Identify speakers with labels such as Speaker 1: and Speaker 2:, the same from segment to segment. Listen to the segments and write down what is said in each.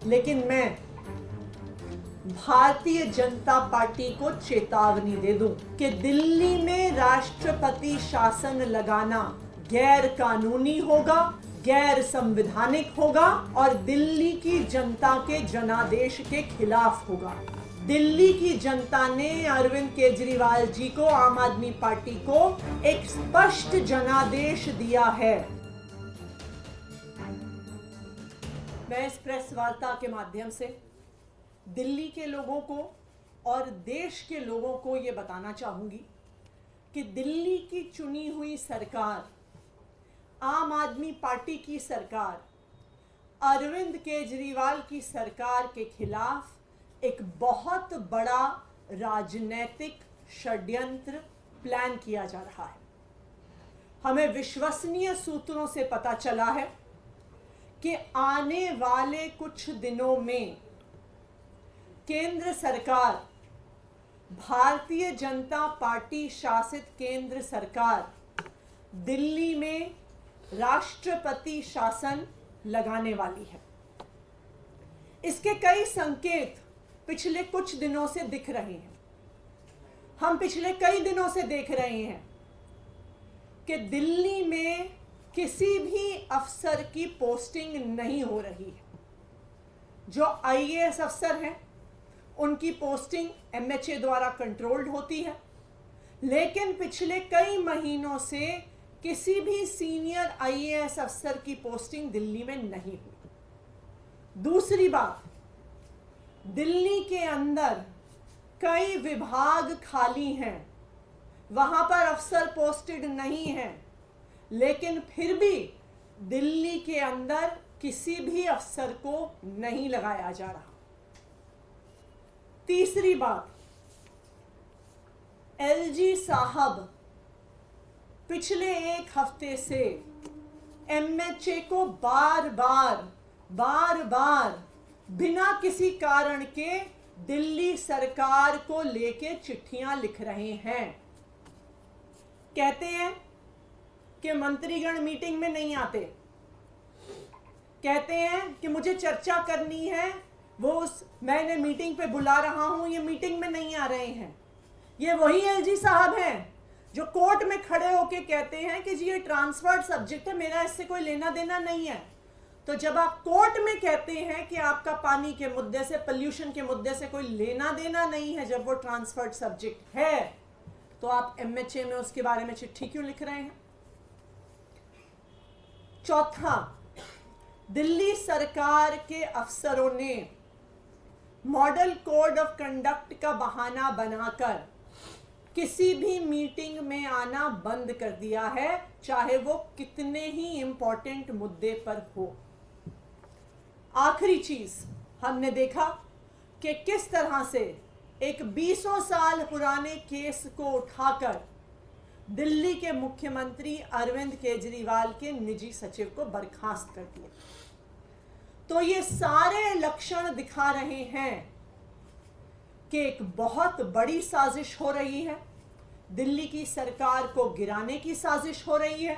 Speaker 1: लेकिन मैं भारतीय जनता पार्टी को चेतावनी दे दूं कि दिल्ली में राष्ट्रपति शासन लगाना गैर कानूनी होगा, गैर संवैधानिक होगा और दिल्ली की जनता के जनादेश के खिलाफ होगा। दिल्ली की जनता ने अरविंद केजरीवाल जी को, आम आदमी पार्टी को एक स्पष्ट जनादेश दिया है। मैं इस प्रेस वार्ता के माध्यम से दिल्ली के लोगों को और देश के लोगों को ये बताना चाहूंगी कि दिल्ली की चुनी हुई सरकार, आम आदमी पार्टी की सरकार, अरविंद केजरीवाल की सरकार के खिलाफ एक बहुत बड़ा राजनीतिक षड्यंत्र प्लान किया जा रहा है। हमें विश्वसनीय सूत्रों से पता चला है कि आने वाले कुछ दिनों में केंद्र सरकार, भारतीय जनता पार्टी शासित केंद्र सरकार दिल्ली में राष्ट्रपति शासन लगाने वाली है। इसके कई संकेत पिछले कुछ दिनों से दिख रहे हैं। हम पिछले कई दिनों से देख रहे हैं कि दिल्ली में किसी भी अफसर की पोस्टिंग नहीं हो रही है। जो आईएएस अफसर हैं उनकी पोस्टिंग एमएचए द्वारा कंट्रोल्ड होती है, लेकिन पिछले कई महीनों से किसी भी सीनियर आईएएस अफसर की पोस्टिंग दिल्ली में नहीं हुई। दूसरी बात, दिल्ली के अंदर कई विभाग खाली हैं, वहां पर अफसर पोस्टेड नहीं हैं, लेकिन फिर भी दिल्ली के अंदर किसी भी अफसर को नहीं लगाया जा रहा। तीसरी बात, एलजी साहब पिछले एक हफ्ते से एमएचए को बार बार बिना किसी कारण के दिल्ली सरकार को लेके चिट्ठियां लिख रहे हैं। कहते हैं कि मंत्रीगण मीटिंग में नहीं आते, कहते हैं कि मुझे चर्चा करनी है, मैंने मीटिंग पे बुला रहा हूं, ये मीटिंग में नहीं आ रहे हैं। ये वही एलजी साहब हैं जो कोर्ट में खड़े होके कहते हैं कि जी ये ट्रांसफर्ड सब्जेक्ट है, मेरा इससे कोई लेना देना नहीं है। तो जब आप कोर्ट में कहते हैं कि आपका पानी के मुद्दे से, पोल्यूशन के मुद्दे से कोई लेना देना नहीं है, जब वो ट्रांसफर्ड सब्जेक्ट है, तो आप एमएचए में उसके बारे में चिट्ठी क्यों लिख रहे हैं? चौथा, दिल्ली सरकार के अफसरों ने मॉडल कोड ऑफ कंडक्ट का बहाना बनाकर किसी भी मीटिंग में आना बंद कर दिया है, चाहे वो कितने ही इंपॉर्टेंट मुद्दे पर हो। आखिरी चीज, हमने देखा कि किस तरह से एक 20 साल पुराने केस को उठाकर दिल्ली के मुख्यमंत्री अरविंद केजरीवाल के निजी सचिव को बर्खास्त कर दिया। तो ये सारे लक्षण दिखा रहे हैं कि एक बहुत बड़ी साजिश हो रही है, दिल्ली की सरकार को गिराने की साजिश हो रही है,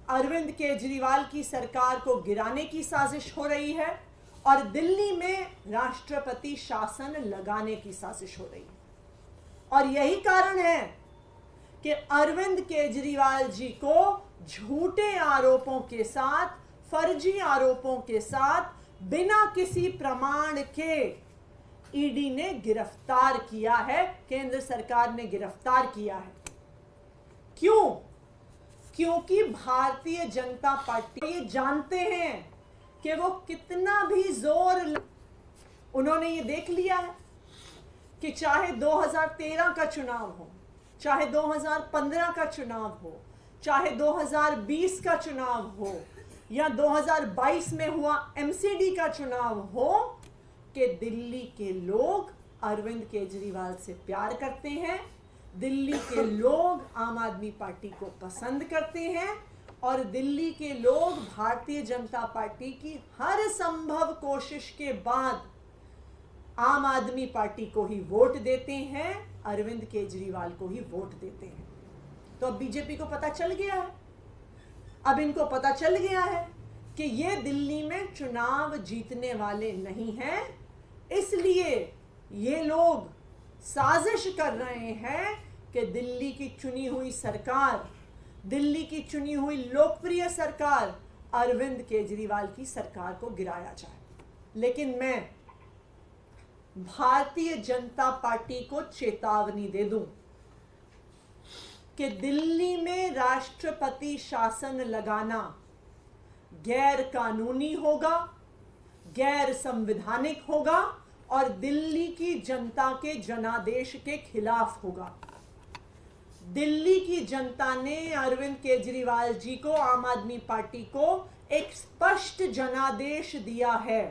Speaker 1: अरविंद केजरीवाल की सरकार को गिराने की साजिश हो रही है और दिल्ली में राष्ट्रपति शासन लगाने की साजिश हो रही है। और यही कारण है कि अरविंद केजरीवाल जी को झूठे आरोपों के साथ, फर्जी आरोपों के साथ, बिना किसी प्रमाण के ईडी ने गिरफ्तार किया है, केंद्र सरकार ने गिरफ्तार किया है। क्यों? क्योंकि भारतीय जनता पार्टी ये जानते हैं कि वो कितना भी जोर, उन्होंने ये देख लिया है कि चाहे 2013 का चुनाव हो, चाहे 2015 का चुनाव हो, चाहे 2020 का चुनाव हो या 2022 में हुआ एमसीडी का चुनाव हो, कि दिल्ली के लोग अरविंद केजरीवाल से प्यार करते हैं, दिल्ली के लोग आम आदमी पार्टी को पसंद करते हैं और दिल्ली के लोग भारतीय जनता पार्टी की हर संभव कोशिश के बाद आम आदमी पार्टी को ही वोट देते हैं, अरविंद केजरीवाल को ही वोट देते हैं। तो अब बीजेपी को पता चल गया है, अब इनको पता चल गया है कि ये दिल्ली में चुनाव जीतने वाले नहीं हैं, इसलिए ये लोग साजिश कर रहे हैं कि दिल्ली की चुनी हुई सरकार, दिल्ली की चुनी हुई लोकप्रिय सरकार अरविंद केजरीवाल की सरकार को गिराया जाए। लेकिन मैं भारतीय जनता पार्टी को चेतावनी दे दूं कि दिल्ली में राष्ट्रपति शासन लगाना गैर कानूनी होगा, गैर संवैधानिक होगा और दिल्ली की जनता के जनादेश के खिलाफ होगा। दिल्ली की जनता ने अरविंद केजरीवाल जी को, आम आदमी पार्टी को एक स्पष्ट जनादेश दिया है।